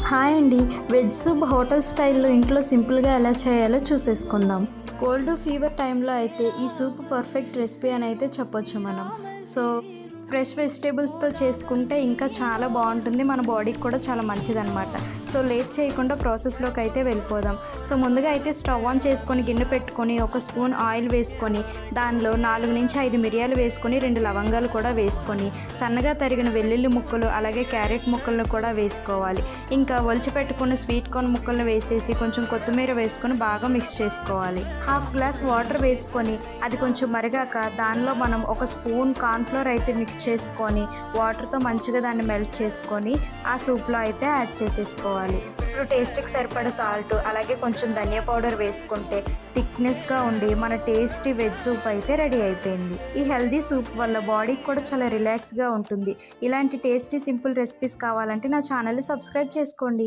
Hi అండి. Veg soup hotel స్టైల్లో ఇంట్లో సింపుల్గా ఎలా చేయాలో చూసేసుకుందాం. కోల్డ్ ఫీవర్ టైంలో అయితే ఈ సూప్ పర్ఫెక్ట్ రెసిపీ అని అయితే చెప్పొచ్చు మనం. సో ఫ్రెష్ వెజిటేబుల్స్తో చేసుకుంటే ఇంకా చాలా బాగుంటుంది, మన బాడీకి కూడా చాలా మంచిదన్నమాట. సో లేట్ చేయకుండా ప్రాసెస్లోకి అయితే వెళ్ళిపోదాం. సో ముందుగా అయితే స్టవ్ ఆన్ చేసుకొని గిన్నె పెట్టుకొని ఒక స్పూన్ ఆయిల్ వేసుకొని దానిలో 4 నుంచి 5 మిరియాలు వేసుకొని 2 లవంగాలు కూడా వేసుకొని సన్నగా తరిగిన వెల్లుల్లి ముక్కలు అలాగే క్యారెట్ ముక్కలను కూడా వేసుకోవాలి. ఇంకా ఒలిచి పెట్టుకున్న స్వీట్ కార్న్ ముక్కలను వేసేసి కొంచెం కొత్తిమీర వేసుకొని బాగా మిక్స్ చేసుకోవాలి. హాఫ్ గ్లాస్ వాటర్ వేసుకొని అది కొంచెం మరిగాక దానిలో మనం ఒక స్పూన్ కార్న్ఫ్లోర్ అయితే మిక్స్ చేసుకొని వాటర్తో మంచిగా దాన్ని మెల్ట్ చేసుకొని ఆ సూప్లో అయితే యాడ్ చేసేసుకోవాలి. ఇప్పుడు టేస్ట్కి సరిపడ సాల్ట్ అలాగే కొంచెం ధనియా పౌడర్ వేసుకుంటే థిక్నెస్గా ఉండి మన టేస్టీ వెజ్ సూప్ అయితే రెడీ అయిపోయింది. ఈ హెల్దీ సూప్ వల్ల బాడీకి కూడా చాలా రిలాక్స్గా ఉంటుంది. ఇలాంటి టేస్టీ సింపుల్ రెసిపీస్ కావాలంటే నా ఛానల్ని సబ్స్క్రైబ్ చేసుకోండి.